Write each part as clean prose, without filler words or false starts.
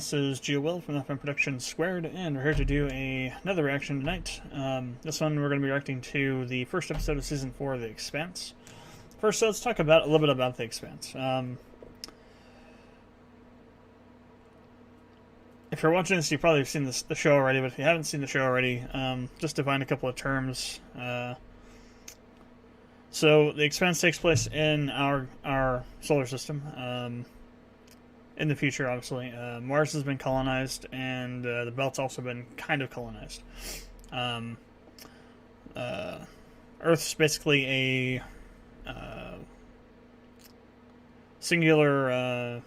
This is GeoWill from Productions², and we're here to do another reaction tonight. This one we're going to be reacting to the first episode of Season 4 of The Expanse. First, let's talk about a little bit about The Expanse. If you're watching this, you've probably seen the show already, but if you haven't seen the show already, just define a couple of terms. So, The Expanse takes place in our solar system. In the future, obviously. Mars has been colonized, and the Belt's also been kind of colonized. Earth's basically a singular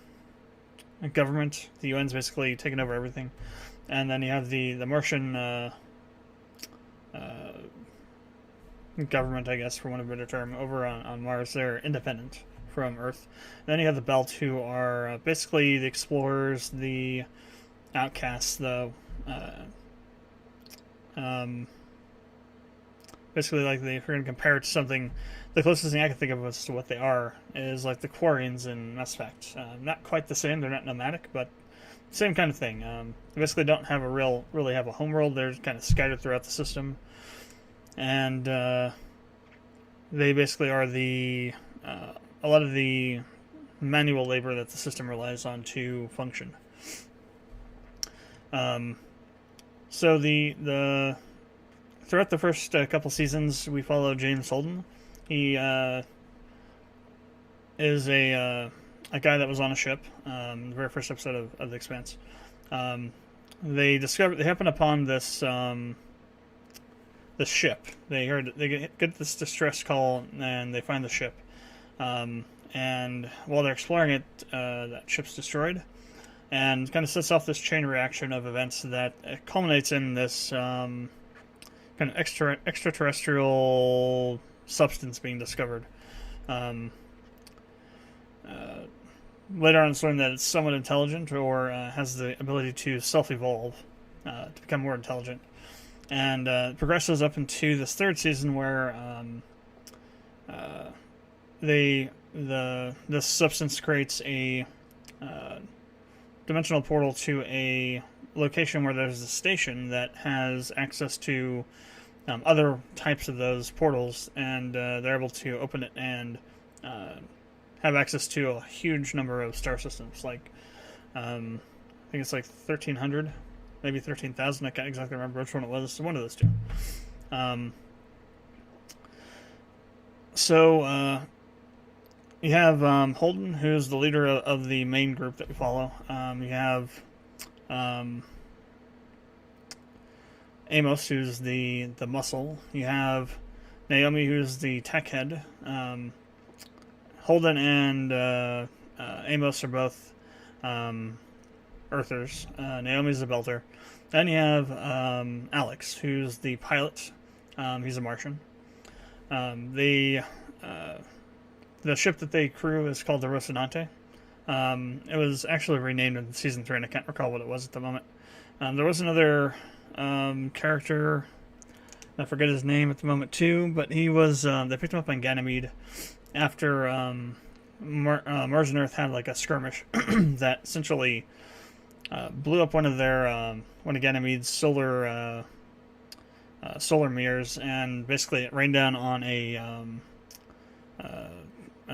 government. The UN's basically taken over everything. And then you have the Martian government, I guess, for want of a better term, over on Mars. They're independent from Earth. Then you have the Belt, who are basically the explorers, the outcasts, basically, like, if you're going to compare it to something, the closest thing I can think of as to what they are is like the Quarians in Mass Effect. Not quite the same, they're not nomadic, but same kind of thing. They basically don't have really have a homeworld. They're kind of scattered throughout the system, and they basically are a lot of the manual labor that the system relies on to function. So throughout the first couple seasons, we follow James Holden. He is a guy that was on a ship. The very first episode of The Expanse. They happen upon this this ship. They get this distress call, and they find the ship. And while they're exploring it, that ship's destroyed, and kind of sets off this chain reaction of events that culminates in this kind of extraterrestrial substance being discovered. Later on, it's learned that it's somewhat intelligent, or has the ability to self-evolve, to become more intelligent, and progresses up into this third season where this substance creates a dimensional portal to a location where there's a station that has access to other types of those portals, and they're able to open it and have access to a huge number of star systems. Like, I think it's like 1,300, maybe 13,000. I can't exactly remember which one it was. One of those two. You have Holden, who's the leader of the main group that we follow. You have Amos, who's the muscle. You have Naomi, who's the tech head. Holden and Amos are both Earthers. Naomi's a Belter. Then you have Alex, who's the pilot. He's a Martian. The ship that they crew is called the Rocinante. It was actually renamed in Season 3, and I can't recall what it was at the moment. There was another character, I forget his name at the moment too, but he was, they picked him up on Ganymede after Mars and Earth had like a skirmish that essentially blew up one of Ganymede's solar mirrors, and basically it rained down on a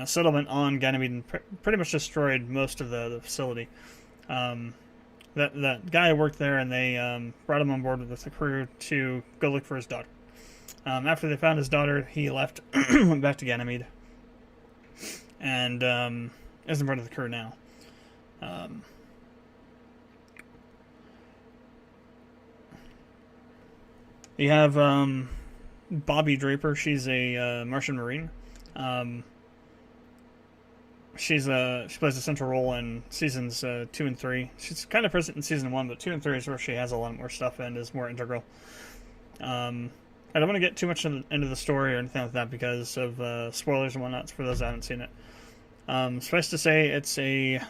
settlement on Ganymede and pretty much destroyed most of the facility. That guy worked there, and they brought him on board with the crew to go look for his daughter. After they found his daughter, he left, went back to Ganymede, and isn't part of the crew now. You have Bobby Draper. She's a Martian Marine. She plays a central role in seasons 2 and 3. She's kind of present in season 1, but 2 and 3 is where she has a lot more stuff and is more integral. I don't want to get too much into the story or anything like that because of spoilers and whatnot for those that haven't seen it. Suffice to say, it's a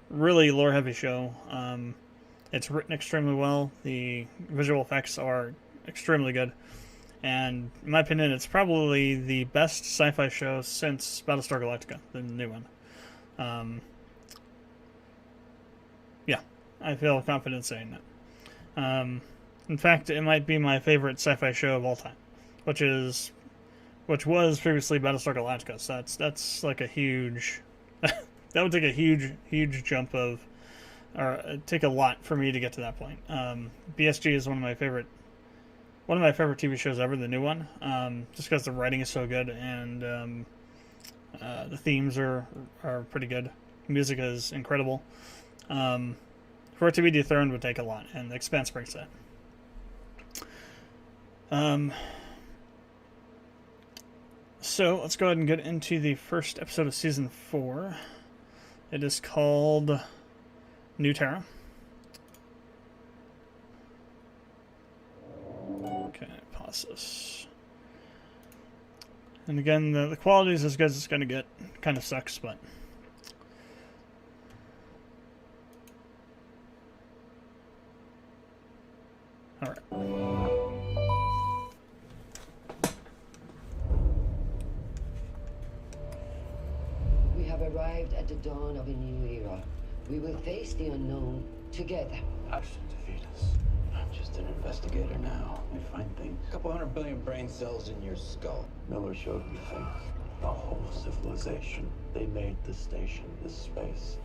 really lore-heavy show. It's written extremely well. The visual effects are extremely good. And in my opinion, it's probably the best sci-fi show since Battlestar Galactica, the new one. Yeah. I feel confident saying that. In fact, it might be my favorite sci-fi show of all time, which was previously Battlestar Galactica. So that's like a huge that would take a huge jump of, or take a lot for me to get to that point. BSG is one of my favorite TV shows ever, the new one, just because the writing is so good and the themes are pretty good. Music is incredible. For it to be dethroned would take a lot, and the Expanse breaks that. So let's go ahead and get into the first episode of season 4. It is called New Terra. Okay, pause this. And again, the quality is as good as it's going to get. Kind of sucks, but... Alright. We have arrived at the dawn of a new era. We will face the unknown together. That should defeat us. I'm just an investigator now. I find things. A couple 100 billion brain cells in your skull. Miller showed me things. The whole civilization. They made this station, this space.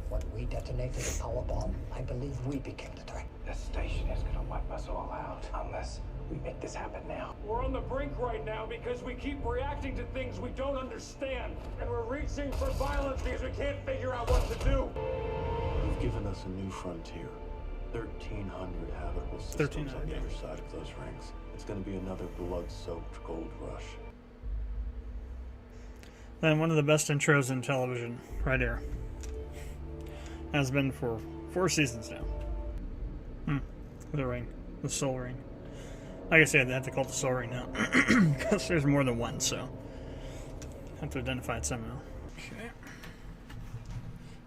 When we detonated the power bomb, I believe we became the threat. This station is gonna wipe us all out unless we make this happen now. We're on the brink right now because we keep reacting to things we don't understand. And we're reaching for violence because we can't figure out what to do. You've given us a new frontier. 1,300 habitable systems on the other side of those rings. It's gonna be another blood-soaked gold rush. Then one of the best intros in television, right here. Has been for 4 seasons now. The ring. The soul ring. Like I said, they have to call it the soul ring now. Because there's more than one, so. Have to identify it somehow. Okay.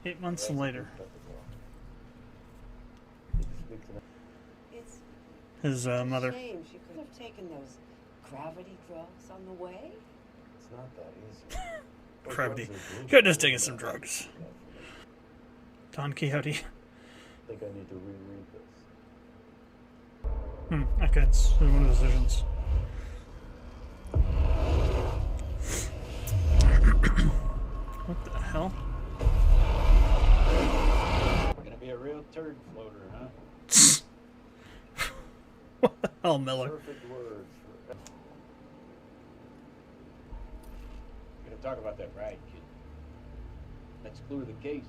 8 months later. His mother. Shame she could have taken those gravity drugs on the way. It's not that easy. Gravity. Could have just taken some drugs. Don Quixote. I think I need to reread this. Okay, it's one of the decisions. What the hell? We're gonna be a real turd floater, huh? What the hell, Miller? Perfect words for... We're gonna talk about that ride, kid. Let's clue the case.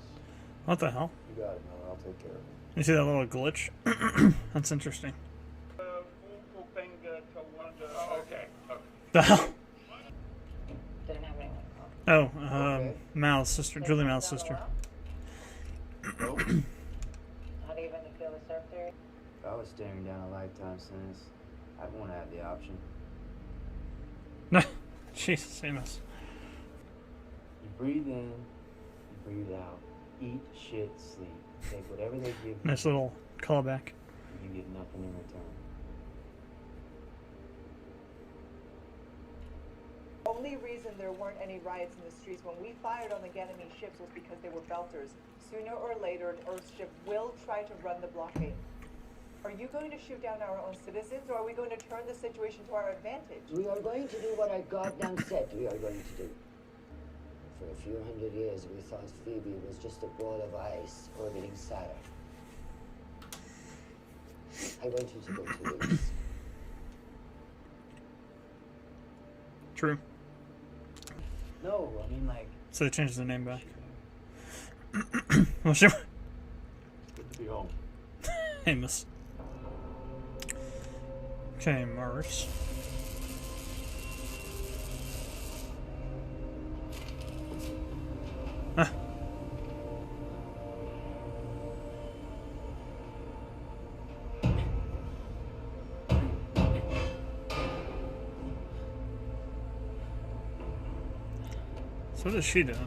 What the hell? You got it, Miller. I'll take care of it. You see that little glitch? That's interesting. Oh, okay. The hell? Didn't have anyone call. Oh, Okay. Mal's sister, Julie Mal's sister. How do you even feel the surf theory? If I was staring down a lifetime sentence, I'd want to have the option. No, Jesus, Amos. You breathe in, you breathe out. Eat, shit, sleep. Take whatever they give you, Nice little callback. and you get nothing in return. Only reason there weren't any riots in the streets when we fired on the enemy ships was because they were belters. Sooner or later, an Earth ship will try to run the blockade. Are you going to shoot down our own citizens, or are we going to turn the situation to our advantage? We are going to do what I goddamn said we are going to do. For a few hundred years, we thought Phoebe was just a ball of ice orbiting Saturn. I want you to go to Greece. True. No, I mean, like, So they changed the name back. Well, sure. Good to be home. Amos. Okay, Mars. Ah. So what is she doing?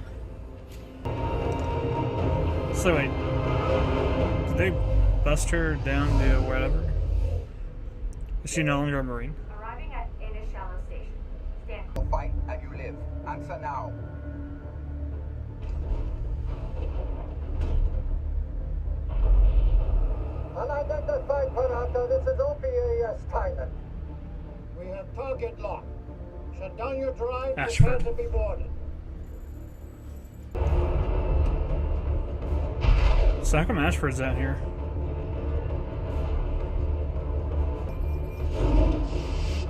So wait, did they bust her down to whatever? Is she no longer a Marine? Arriving at Shallow Station. Stand. Fight and you live. Answer now. Rocket lock. Shut down your drive. Ashford. Prepare to be boarded. So how come Ashford's out here?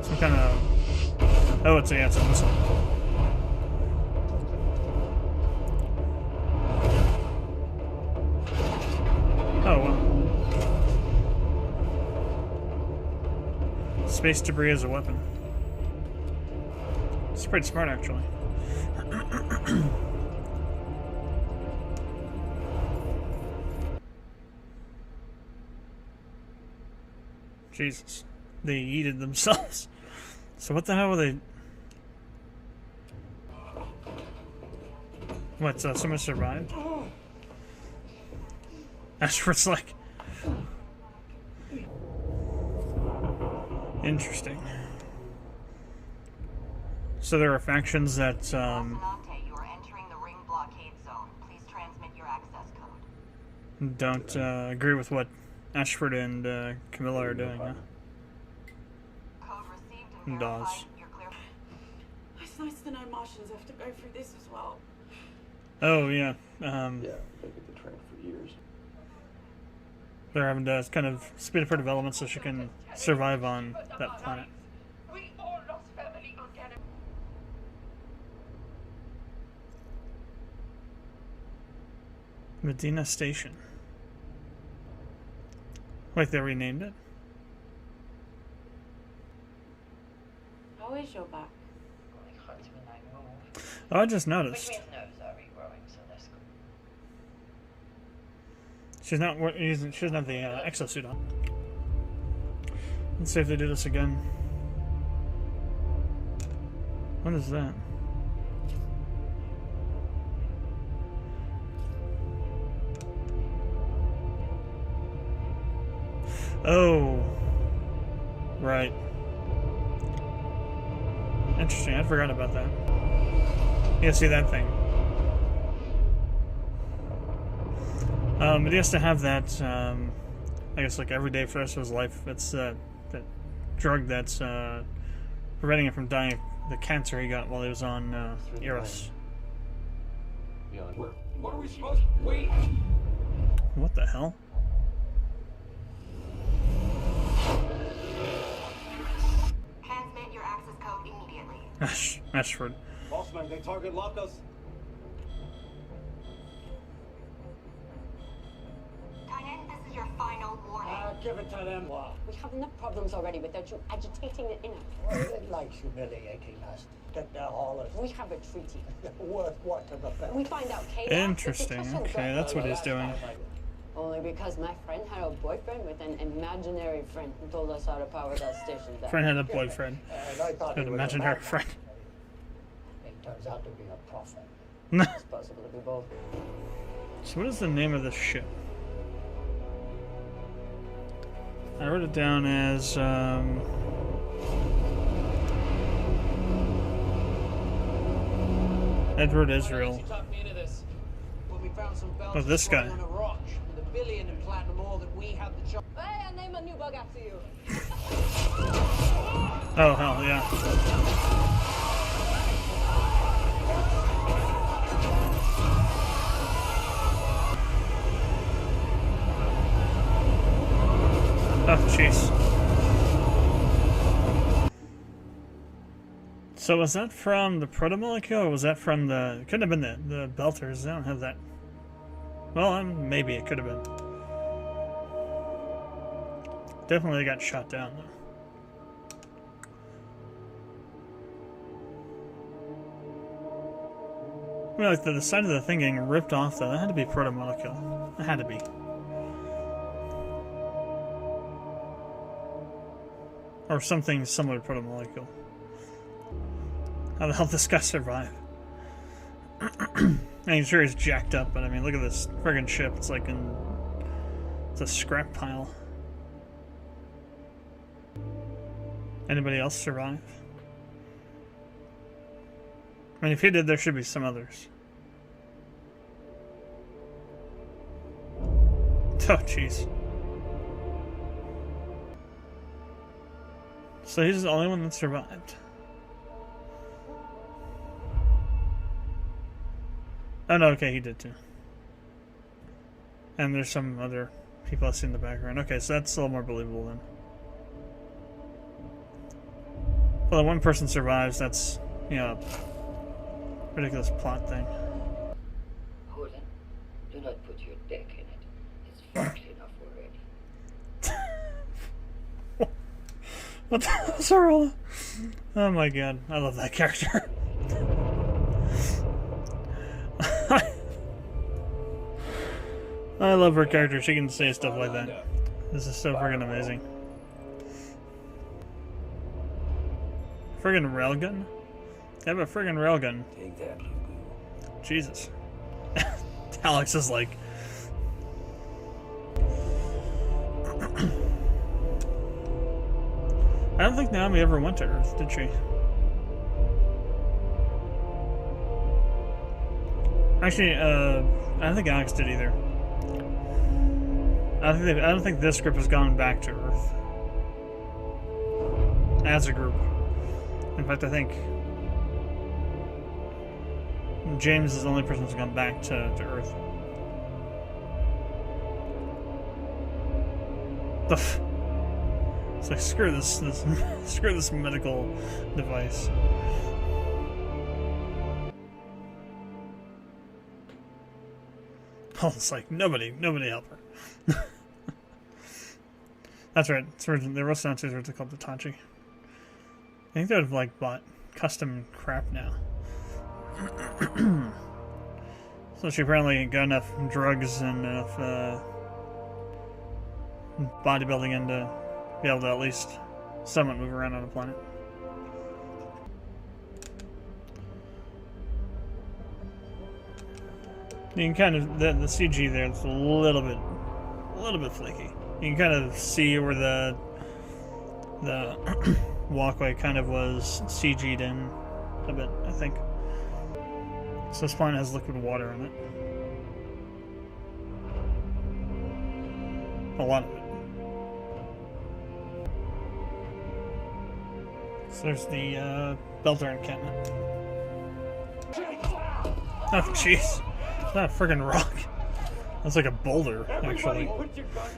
Some kind of... Oh, it's a missile. Oh, well. Space debris as a weapon. It's pretty smart, actually. Jesus. They yeeted themselves. So what the hell were they... What, someone survived? Ashford's like... Interesting. So there are factions that, You are entering the ring blockade zone. Please transmit your access code. don't agree with what Ashford and Camilla are doing, huh? Code received and Dawes. verified. You're clear. It's nice to know Martians have to go through this as well. Oh, yeah. Yeah, they've been the train for years. They're having to kind of speed up her development so she can survive on that planet. We all lost family on Canada. Medina Station. Wait, they renamed it? How is your back? Oh, I just noticed. Which means nerves are regrowing, so that's good. She doesn't have the exosuit on. Let's see if they do this again. What is that? Oh, right. Interesting. I forgot about that. Yeah, see that thing. But he has to have that. I guess like every day for the rest of his life. It's that drug that's preventing him from dying of the cancer he got while he was on Eros. Beyond What are we supposed to wait? What the hell? Transmit your access code immediately. Ashford. Bossman, they target lock us. Tynan, this is your final warning. Give it to them. We have enough problems already without you agitating the inner. Well, they like humiliating us. Get their haulers. We have a treaty. Worth what to the belt? We find out chaos. Interesting. Okay, that's what he's doing. Only because my friend had a boyfriend with an imaginary friend who told us how to power that station down. Friend had a boyfriend. And I thought An he was a imaginary madman. friend. It turns out to be a prophet. It's possible to be both. So what is the name of this ship? I wrote it down as Edward Israel. Oh, this guy. Hey, I name a new bug after you. Oh hell yeah. Oh jeez. So was that from the protomolecule, or was that from the... It couldn't have been the Belters. I don't have that. Well, maybe it could have been. Definitely got shot down, though. I mean, like the side of the thing getting ripped off, though. That had to be protomolecule. It had to be. Or something similar to protomolecule. How the hell did this guy survive? I'm sure he's jacked up, but I mean, look at this friggin' ship. It's like it's a scrap pile. Anybody else survive? I mean, if he did, there should be some others. Oh, jeez. So he's the only one that survived. Oh no, okay, he did too. And there's some other people I see in the background. Okay, so that's a little more believable then. Well, the one person survives, that's, you know, a ridiculous plot thing. Hold on. Do not put your dick in it. It's fucked enough already. What the hell is Arola? Oh my god, I love that character. I love her character. She can say stuff like that. This is so friggin' amazing. Friggin' railgun? I have a friggin' railgun. Take that, you Jesus. Alex is like... I don't think Naomi ever went to Earth, did she? Actually, I don't think Alex did either. I don't think this group has gone back to Earth as a group. In fact, I think James is the only person who's gone back to Earth. It's like screw this screw this medical device. Oh, it's like nobody help her. That's right. It's originally, the Russian announcers were called the Tachi. I think they would have like bought custom crap now. So she apparently got enough drugs and enough bodybuilding in to be able to at least somewhat move around on the planet. You can kind of the CG there. It's a little bit flaky. You can kind of see where the walkway kind of was CG'd in a bit, I think. So this planet has liquid water in it. A lot of it. So there's the Belter encampment. Oh jeez. Not a friggin' rock. That's like a boulder, actually. Put your guns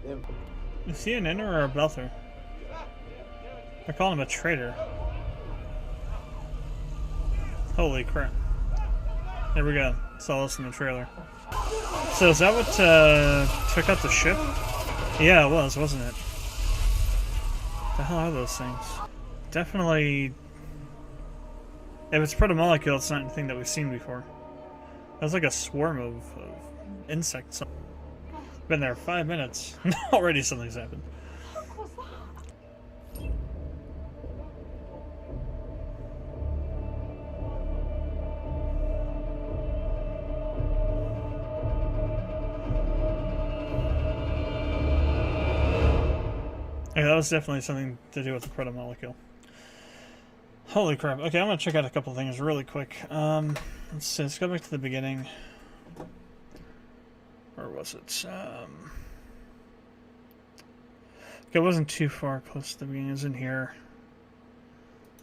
down. Is he an inner or a Belter? I call him a traitor. Holy crap. There we go. Saw this in the trailer. So is that what took out the ship? Yeah, it was, wasn't it? What the hell are those things? Definitely... If it's protomolecule, it's not anything that we've seen before. That's like a swarm of insects. Been there 5 minutes. Already something's happened. Yeah, that was definitely something to do with the protomolecule. Holy crap. Okay, I'm gonna check out a couple things really quick. Let's see, let's go back to the beginning. Where was it? Okay, it wasn't too far close to the beginning. It was in here.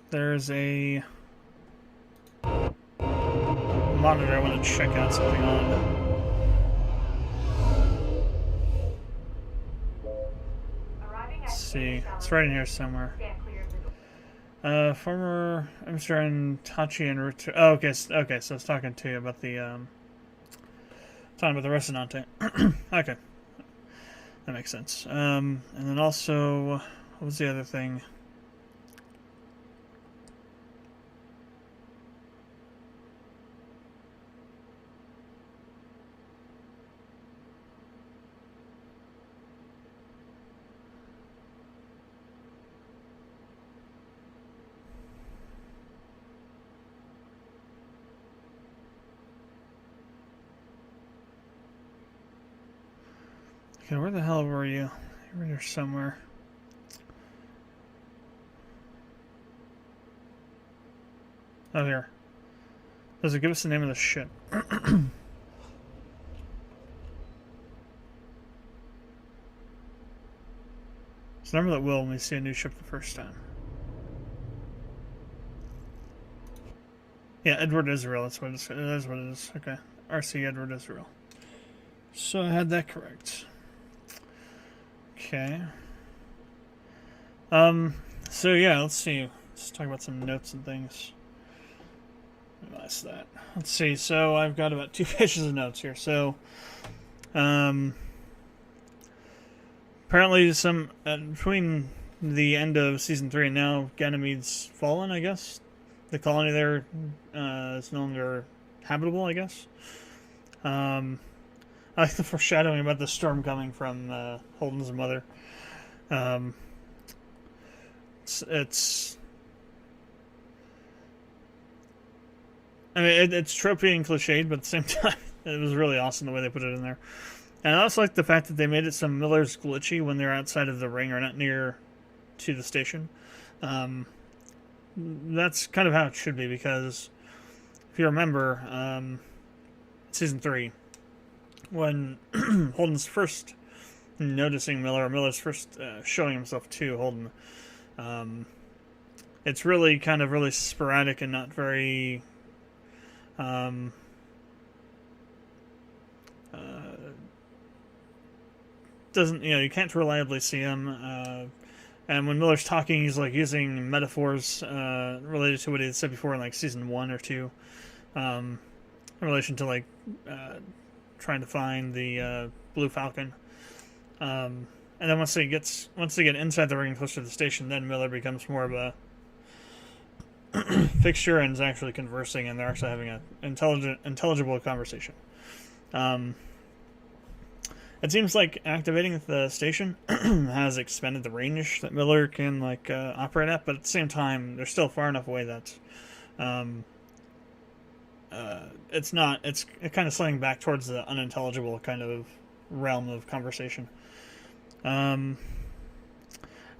There's a monitor I want to check out something on. Let's see. It's right in here somewhere. Former Mr. and Tachi and Rutu. Oh, okay, okay. So I was talking to you about the talking about the Resonante. Okay, that makes sense. And then also, what was the other thing? Okay, where the hell were you? You were here somewhere. Oh, here. Does it give us the name of the ship? So remember that will when we see a new ship the first time. Yeah, Edward Israel. That's what it is. Okay. RC Edward Israel. So I had that correct. Okay. So yeah, let's see. Let's talk about some notes and things. Minimize that. Let's see. So I've got about 2 pages of notes here. So, apparently some between the end of season 3 and now, Ganymede's fallen. I guess the colony there is no longer habitable. I guess. I like the foreshadowing about the storm coming from Holden's mother. It's I mean, it's tropey and cliched, but at the same time, it was really awesome the way they put it in there. And I also like the fact that they made it so Miller's glitchy when they're outside of the ring or not near to the station. That's kind of how it should be, because if you remember, season 3, when Holden's first noticing Miller, or Miller's first showing himself to Holden, it's really kind of really sporadic and not very doesn't, you can't reliably see him, and when Miller's talking, he's like using metaphors related to what he had said before in like season 1 or 2, in relation to like trying to find the Blue Falcon. And then once they get inside the ring closer to the station, then Miller becomes more of a fixture and is actually conversing, and they're actually having an intelligible conversation. It seems like activating the station has expanded the range that Miller can operate at, but at the same time, they're still far enough away that it's kind of sliding back towards the unintelligible kind of realm of conversation. I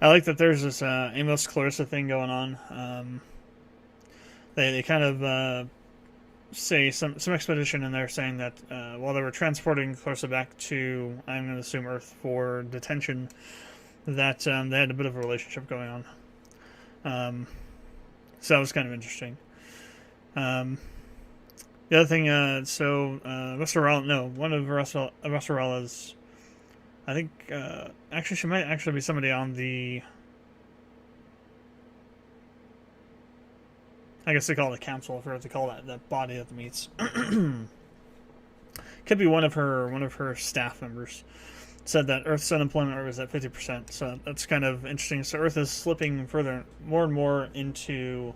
like that there's this Amos Clarissa thing going on. They kind of say some expedition in there saying that while they were transporting Clarissa back to, I'm going to assume, Earth for detention, that they had a bit of a relationship going on. So that was kind of interesting. The other thing, one of Restauralla's, I think, actually she might actually be somebody on the, I guess they call it a council, I forgot what they call that body that meets. Could be one of her staff members. Said that Earth's unemployment rate was at 50%, so that's kind of interesting. So Earth is slipping further, more and more into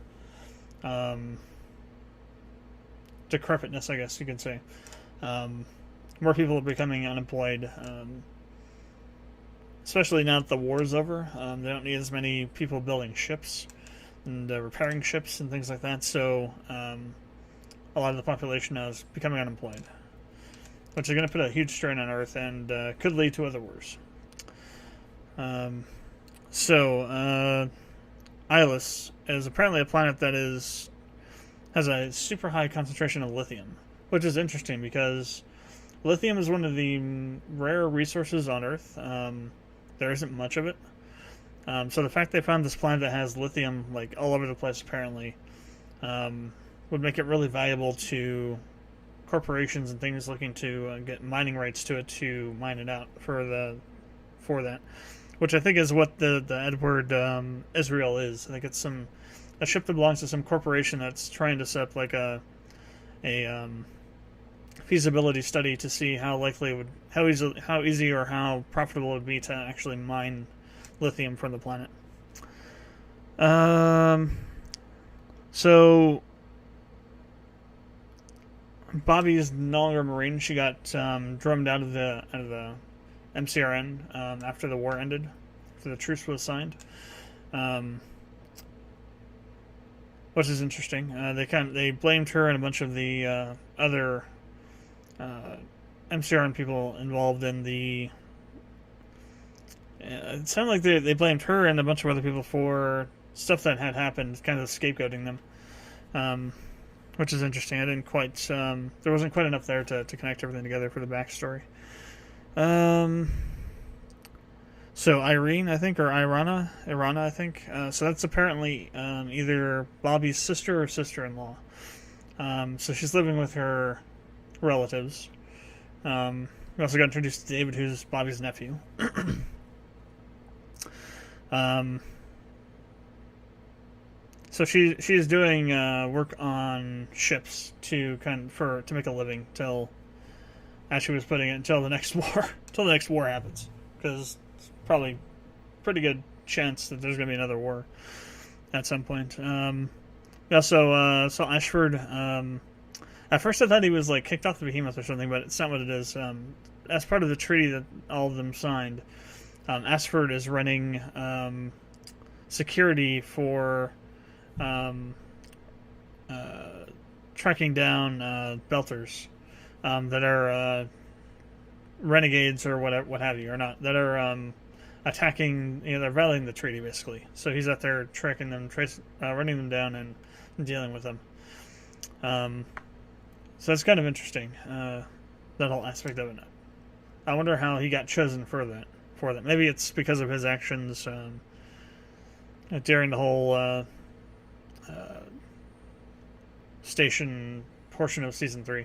decrepitness, I guess you could say. More people are becoming unemployed, especially now that the war is over. They don't need as many people building ships and repairing ships and things like that, so a lot of the population now is becoming unemployed, which is going to put a huge strain on Earth and could lead to other wars. Ilis is apparently a planet that has a super high concentration of lithium, which is interesting because lithium is one of the rare resources on Earth. There isn't much of it. So the fact they found this planet that has lithium all over the place apparently would make it really valuable to corporations and things looking to get mining rights to it to mine it out for that, which I think is what the Edward Israel is. I think it's a ship that belongs to some corporation that's trying to set up a feasibility study to see how easy or how profitable it would be to actually mine lithium from the planet. So Bobby is no longer a Marine. She got drummed out of the MCRN after the war ended, after the truce was signed, which is interesting. They blamed her and a bunch of the other MCRN people involved in the. It sounded like they blamed her and a bunch of other people for stuff that had happened, kind of scapegoating them, which is interesting. I didn't quite. There wasn't quite enough there to connect everything together for the backstory. So Irene, I think, or Irana, I think. So that's apparently either Bobby's sister or sister-in-law. So she's living with her relatives. We also got introduced to David, who's Bobby's nephew. So she's doing work on ships to make a living till, as she was putting it, until the next war happens, because it's probably pretty good chance that there's going to be another war at some point. We also saw Ashford. At first I thought he was like kicked off the Behemoth or something, but it's not what it is. As part of the treaty that all of them signed, Ashford is running security for tracking down belters that are renegades or what have you, or not, that are attacking. They're violating the treaty basically. So he's out there tracking them, running them down, and dealing with them. So it's kind of interesting, that whole aspect of it. I wonder how he got chosen for that. Maybe it's because of his actions during the whole station portion of season 3.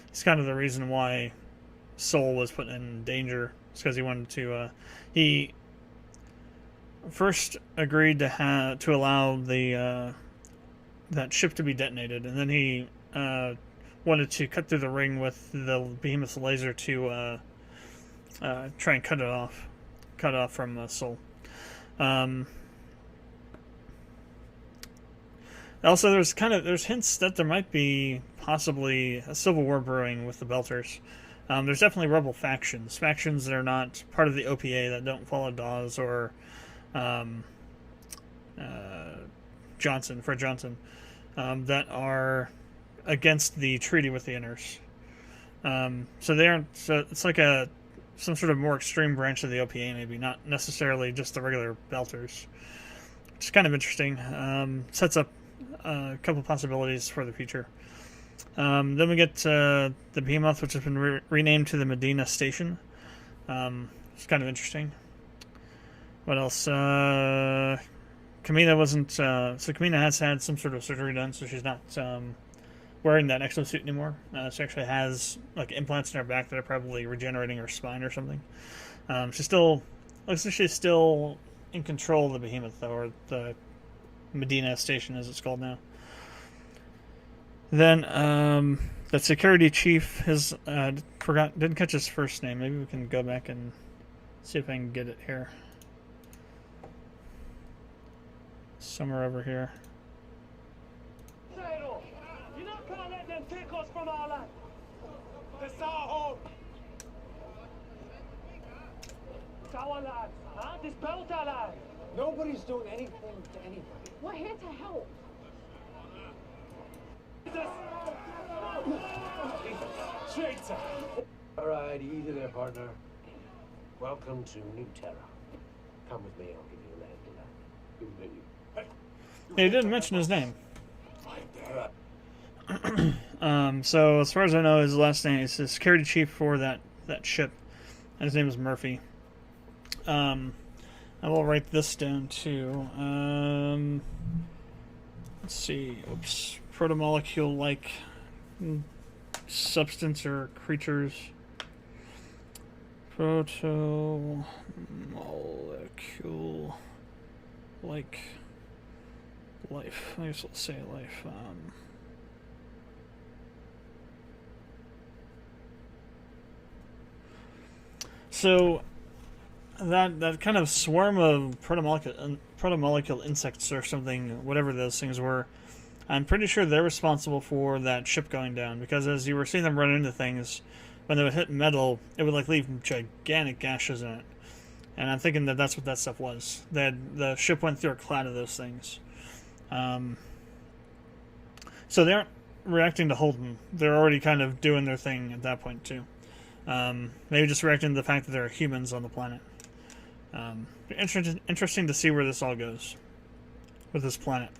It's kind of the reason why Sol was put in danger. It's because he wanted to. He first agreed to allow the that ship to be detonated, and then he wanted to cut through the ring with the Behemoth's laser to try and cut it off from Sol. Also, there's hints that there might be possibly a civil war brewing with the Belters. There's definitely rebel factions that are not part of the OPA, that don't follow Dawes or Fred Johnson, that are against the treaty with the Inners. So they aren't. So it's like some sort of more extreme branch of the OPA, maybe not necessarily just the regular Belters. It's kind of interesting. Sets up a couple possibilities for the future. Then we get the Behemoth, which has been renamed to the Medina Station. It's kind of interesting. What else? Kamina wasn't. So Kamina has had some sort of surgery done, so she's not wearing that exosuit anymore. She actually has like implants in her back that are probably regenerating her spine or something. She still looks like she's still in control of the Behemoth, though, or the Medina Station, as it's called now. Then the security chief didn't catch his first name. Maybe we can go back and see if I can get it here. Somewhere over here. You not gonna let them take us from our land. This is our home. It's our land, huh? This built our land. Nobody's doing anything to anybody. We're here to help. Traitor. All right, easy there, partner. Welcome to New Terra. Come with me, I'll give you a lay of the land. Who made you? He didn't mention his name. So as far as I know, his last name is the security chief for that ship, and his name is Murphy. I will write this down too. Let's see. Oops. Protomolecule-like substance or creatures. Protomolecule-like life. I guess we'll say life. So that kind of swarm of protomolecule insects or something, whatever those things were, I'm pretty sure they're responsible for that ship going down, because as you were seeing them run into things, when they would hit metal, it would like leave gigantic gashes in it. And I'm thinking that that's what that stuff was. The ship went through a cloud of those things. So they aren't reacting to Holden. They're already kind of doing their thing at that point too. Maybe just reacting to the fact that there are humans on the planet. Interesting to see where this all goes with this planet.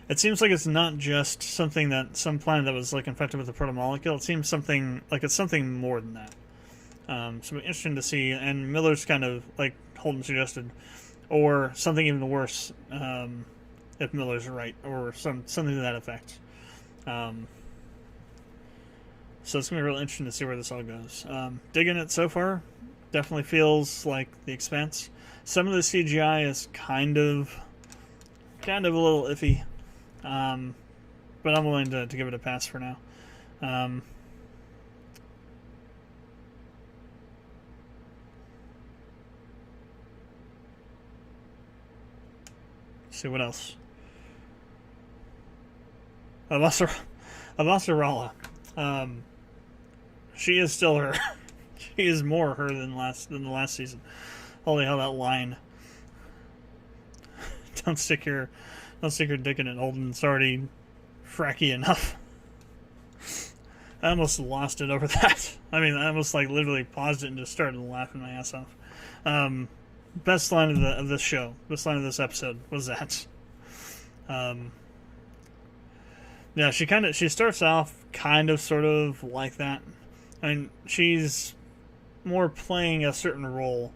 It seems like it's not just some planet that was like infected with a protomolecule. It seems it's something more than that. So it'll be interesting to see. And Miller's kind of like Holden suggested, or something even worse, if Miller's right, or something to that effect. So it's going to be really interesting to see where this all goes. Digging it so far. Definitely feels like The Expanse. Some of the CGI is kind of a little iffy. But I'm willing to give it a pass for now. See what else. Avasarala. She is still her. She is more her than the last season. Holy hell, that line. Don't stick your dick in it, Holden. It's already fracky enough. I almost lost it over that. I mean, I almost like literally paused it and just started laughing my ass off. Best line of this show, best line of this episode was that. Yeah, she starts off kind of sort of like that. I mean, she's more playing a certain role.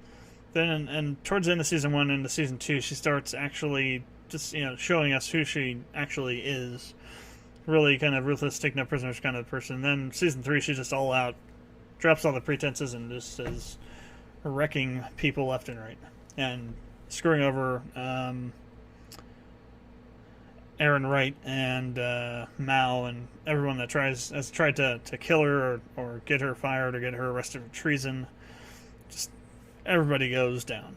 Then, and towards the end of season 1 into season 2, she starts actually just, showing us who she actually is. Really kind of ruthless, take no prisoners kind of person. And then season 3, she's just all out, drops all the pretenses, and just is wrecking people left and right. And screwing over Aaron Wright and Mao and everyone that has tried to kill her or get her fired or get her arrested for treason. Just everybody goes down.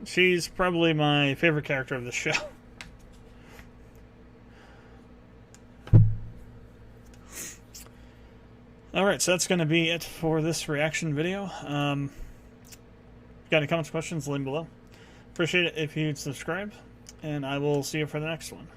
She's probably my favorite character of the show. Alright, so that's going to be it for this reaction video. Got any comments, questions, link below. Appreciate it if you'd subscribe, and I will see you for the next one.